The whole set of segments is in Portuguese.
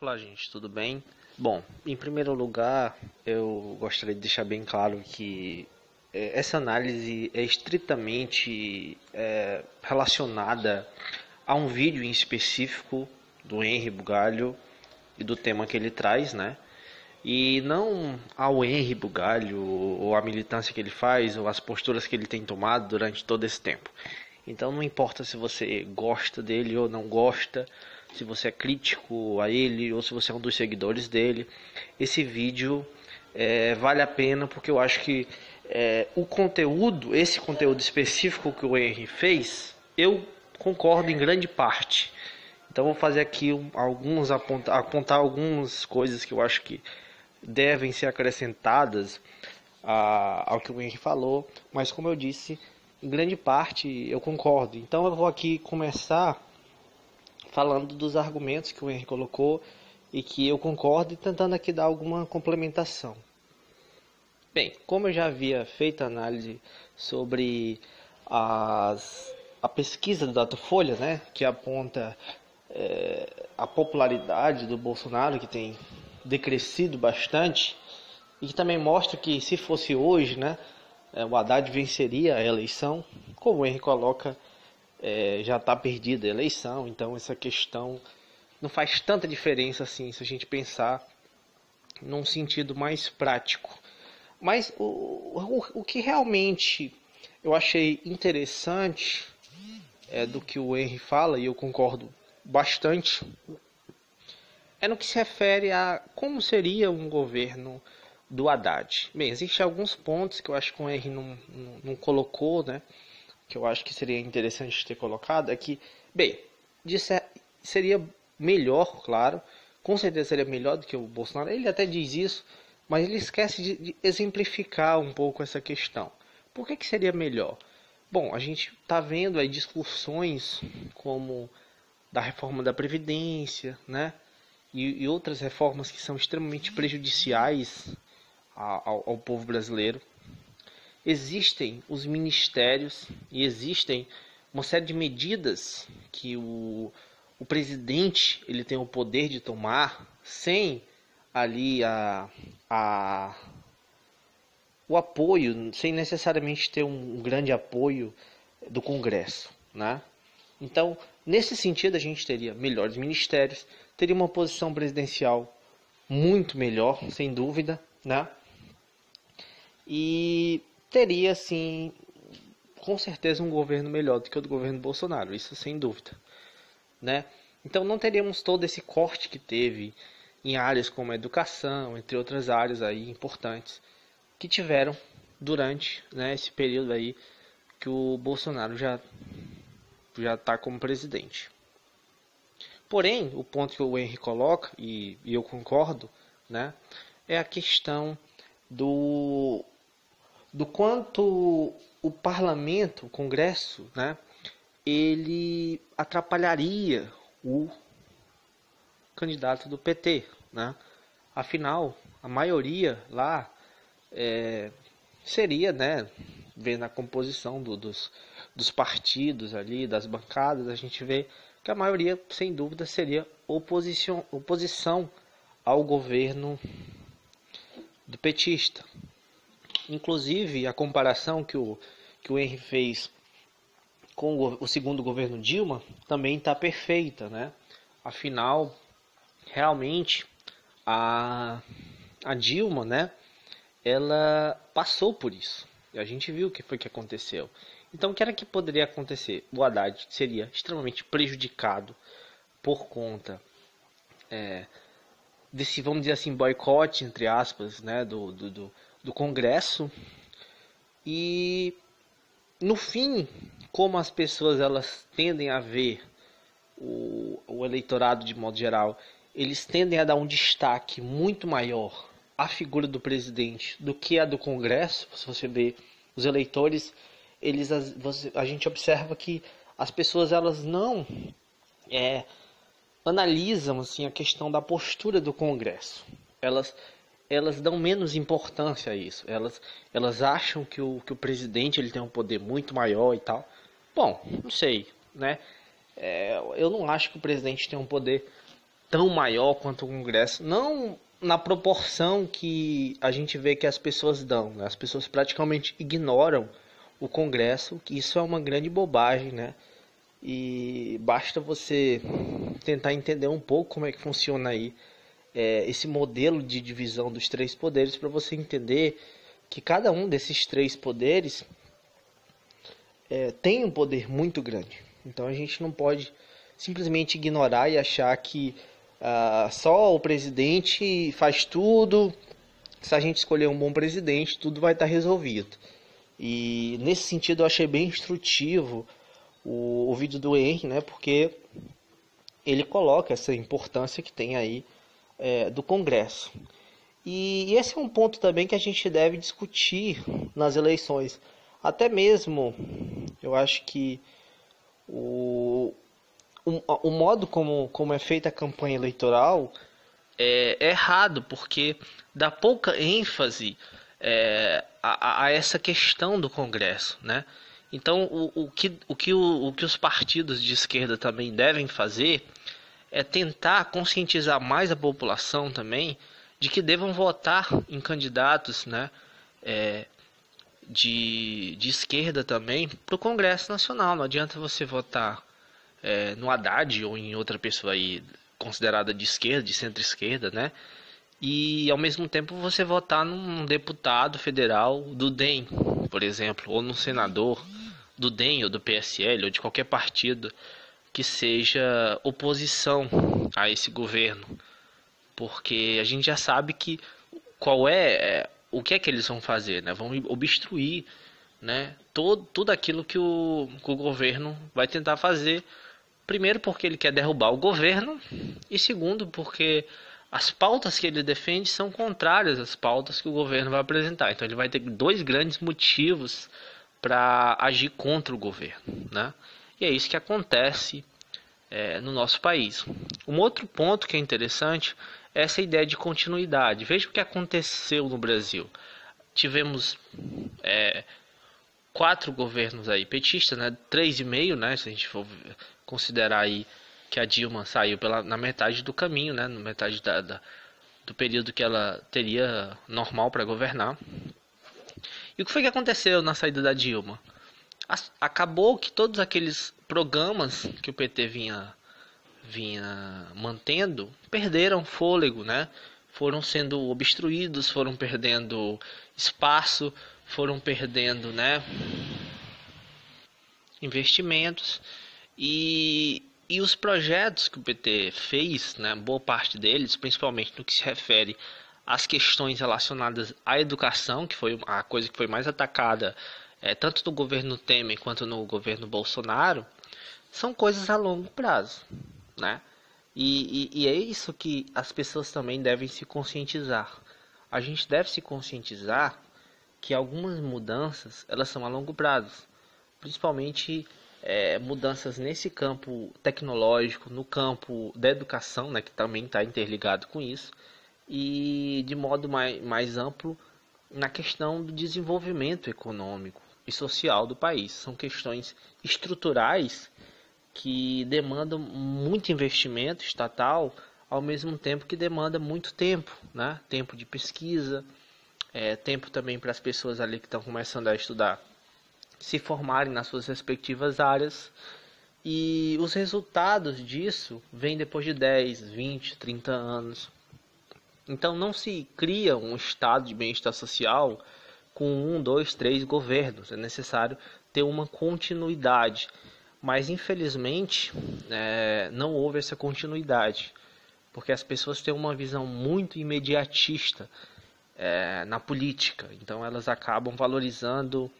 Olá, gente, tudo bem? Bom, em primeiro lugar, eu gostaria de deixar bem claro que essa análise é estritamente relacionada a um vídeo em específico do Henry Bugalho e do tema que ele traz, né? E não ao Henry Bugalho ou a militância que ele faz ou as posturas que ele tem tomado durante todo esse tempo. Então não importa se você gosta dele ou não gosta, se você é crítico a ele ou se você é um dos seguidores dele, esse vídeo vale a pena porque eu acho que esse conteúdo específico que o Henry fez, eu concordo em grande parte. Então vou fazer aqui apontar algumas coisas que eu acho que devem ser acrescentadas ao que o Henry falou, mas como eu disse, em grande parte eu concordo. Então eu vou aqui começar falando dos argumentos que o Henry colocou e que eu concordo e tentando aqui dar alguma complementação. Bem, como eu já havia feito análise sobre a pesquisa do Datafolha, né, que aponta a popularidade do Bolsonaro, que tem decrescido bastante, e que também mostra que se fosse hoje, né, o Haddad venceria a eleição. Como o Henry coloca, já está perdida a eleição, então essa questão não faz tanta diferença assim se a gente pensar num sentido mais prático. Mas o que realmente eu achei interessante do que o Henry fala, e eu concordo bastante, é no que se refere a como seria um governo do Haddad. Bem, existem alguns pontos que eu acho que o Henry não colocou, né, que eu acho que seria interessante ter colocado, é que, bem, seria melhor, claro, com certeza seria melhor do que o Bolsonaro, ele até diz isso, mas ele esquece de exemplificar um pouco essa questão. Por que seria melhor? Bom, a gente está vendo aí discussões como da reforma da Previdência, né, e outras reformas que são extremamente prejudiciais ao povo brasileiro. Existem os ministérios e existem uma série de medidas que o presidente ele tem o poder de tomar sem ali o apoio, sem necessariamente ter um grande apoio do Congresso, né? Então, nesse sentido, a gente teria melhores ministérios, teria uma posição presidencial muito melhor, sem dúvida, né? E teria, sim, com certeza um governo melhor do que o do governo Bolsonaro, isso sem dúvida, né? Então não teríamos todo esse corte que teve em áreas como a educação, entre outras áreas aí importantes, que tiveram durante, né, esse período aí que o Bolsonaro já está como presidente. Porém, o ponto que o Henry coloca, e eu concordo, né, é a questão do quanto o parlamento, o Congresso, né, ele atrapalharia o candidato do PT, né? Afinal, a maioria lá seria, né, vendo a composição dos partidos ali, das bancadas, a gente vê que a maioria, sem dúvida, seria oposição ao governo do petista. Inclusive, a comparação que o Henry fez com o segundo governo Dilma também está perfeita, né? Afinal, realmente, a Dilma, né, ela passou por isso. E a gente viu o que foi que aconteceu. Então, o que era que poderia acontecer? O Haddad seria extremamente prejudicado por conta desse, vamos dizer assim, boicote, entre aspas, né, do Congresso. E no fim, como as pessoas elas tendem a ver o eleitorado de modo geral, eles tendem a dar um destaque muito maior à figura do presidente do que a do Congresso. Se você vê os eleitores, a gente observa que as pessoas elas não analisam assim a questão da postura do Congresso. Elas dão menos importância a isso. Elas acham que o presidente ele tem um poder muito maior e tal. Bom, não sei, né? Eu não acho que o presidente tem um poder tão maior quanto o Congresso, não na proporção que a gente vê que as pessoas dão, né? As pessoas praticamente ignoram o Congresso, que isso é uma grande bobagem, né? E basta você tentar entender um pouco como é que funciona aí esse modelo de divisão dos três poderes, para você entender que cada um desses três poderes tem um poder muito grande. Então a gente não pode simplesmente ignorar e achar que só o presidente faz tudo. Se a gente escolher um bom presidente, tudo vai estar resolvido. E nesse sentido eu achei bem instrutivo o vídeo do Henry, né? Porque ele coloca essa importância que tem aí do Congresso. E esse é um ponto também que a gente deve discutir nas eleições. Até mesmo, eu acho que o modo como é feita a campanha eleitoral é errado, porque dá pouca ênfase a essa questão do Congresso, né? Então, o que os partidos de esquerda também devem fazer é tentar conscientizar mais a população também de que devam votar em candidatos, né, de esquerda também para o Congresso Nacional. Não adianta você votar no Haddad ou em outra pessoa aí considerada de esquerda, de centro-esquerda, né? E ao mesmo tempo você votar num deputado federal do DEM, por exemplo, ou num senador do DEM ou do PSL ou de qualquer partido que seja oposição a esse governo, porque a gente já sabe que o que é que eles vão fazer, né? Vão obstruir, né, tudo aquilo que o governo vai tentar fazer. Primeiro porque ele quer derrubar o governo, e segundo porque as pautas que ele defende são contrárias às pautas que o governo vai apresentar. Então ele vai ter dois grandes motivos para agir contra o governo, né? E é isso que acontece no nosso país. Um outro ponto que é interessante é essa ideia de continuidade. Veja o que aconteceu no Brasil. Tivemos 4 governos aí petistas, né? 3,5, né? Se a gente for considerar aí que a Dilma saiu na metade do caminho, né? Na metade do período que ela teria normal para governar. E o que foi que aconteceu na saída da Dilma? Acabou que todos aqueles programas que o PT vinha mantendo perderam fôlego, né? Foram sendo obstruídos, foram perdendo espaço, foram perdendo, né, investimentos, e os projetos que o PT fez, né, boa parte deles, principalmente no que se refere às questões relacionadas à educação, que foi a coisa que foi mais atacada tanto no governo Temer quanto no governo Bolsonaro, são coisas a longo prazo, né? E é isso que as pessoas também devem se conscientizar. A gente deve se conscientizar que algumas mudanças elas são a longo prazo, principalmente mudanças nesse campo tecnológico, no campo da educação, né, que também está interligado com isso, e de modo mais amplo na questão do desenvolvimento econômico e social do país. São questões estruturais que demandam muito investimento estatal, ao mesmo tempo que demanda muito tempo, né? Tempo de pesquisa, tempo também para as pessoas ali que estão começando a estudar se formarem nas suas respectivas áreas, e os resultados disso vêm depois de 10, 20, 30 anos. Então não se cria um estado de bem-estar social com 1, 2, 3 governos. É necessário ter uma continuidade. Mas infelizmente não houve essa continuidade, porque as pessoas têm uma visão muito imediatista na política. Então elas acabam valorizando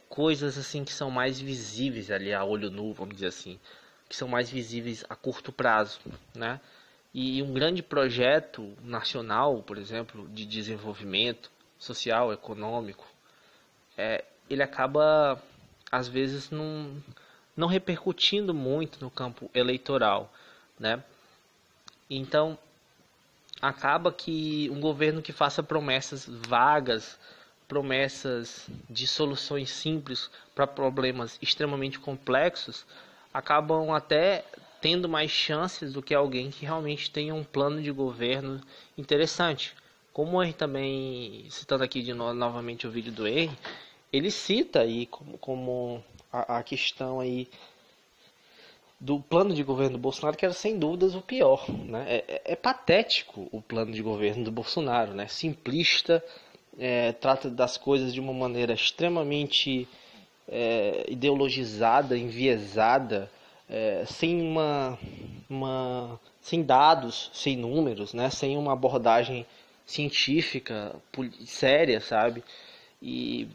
coisas assim que são mais visíveis ali a olho nu, vamos dizer assim, que são mais visíveis a curto prazo, né? E um grande projeto nacional, por exemplo, de desenvolvimento social, econômico, ele acaba às vezes não repercutindo muito no campo eleitoral, né? Então acaba que um governo que faça promessas vagas, promessas de soluções simples para problemas extremamente complexos, acabam até tendo mais chances do que alguém que realmente tenha um plano de governo interessante. Como ele também, citando aqui novamente o vídeo do Henry, ele cita aí como a questão aí do plano de governo do Bolsonaro, que era sem dúvidas o pior, né? É patético o plano de governo do Bolsonaro, né? Simplista, trata das coisas de uma maneira extremamente ideologizada, enviesada, sem sem dados, sem números, né? Sem uma abordagem científica séria, sabe? E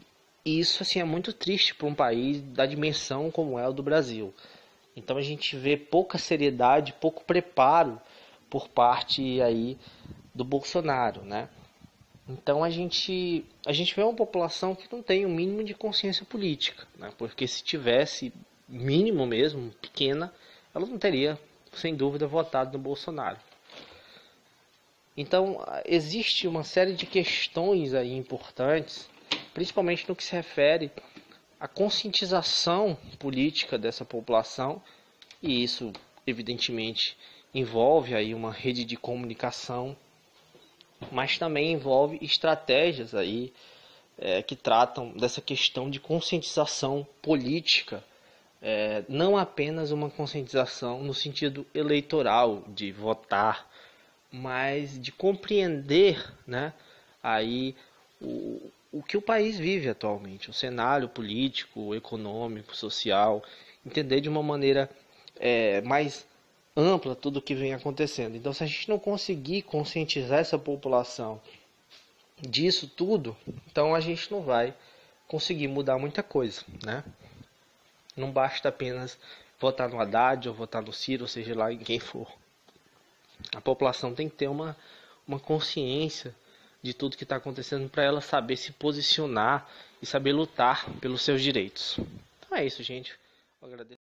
isso assim é muito triste para um país da dimensão como é o do Brasil. Então a gente vê pouca seriedade, pouco preparo por parte aí do Bolsonaro, né? Então a gente vê uma população que não tem o mínimo de consciência política, né? Porque se tivesse mínimo mesmo, pequena, ela não teria, sem dúvida, votado no Bolsonaro. Então existe uma série de questões aí importantes, principalmente no que se refere a conscientização política dessa população, e isso evidentemente envolve aí uma rede de comunicação, mas também envolve estratégias aí que tratam dessa questão de conscientização política, não apenas uma conscientização no sentido eleitoral de votar, mas de compreender, né, aí o que o país vive atualmente, o cenário político, econômico, social, entender de uma maneira mais ampla tudo o que vem acontecendo. Então, se a gente não conseguir conscientizar essa população disso tudo, então a gente não vai conseguir mudar muita coisa, né? Não basta apenas votar no Haddad ou votar no Ciro, ou seja lá em quem for. A população tem que ter uma consciência de tudo que está acontecendo para ela saber se posicionar e saber lutar pelos seus direitos. Então é isso, gente. Eu agradeço.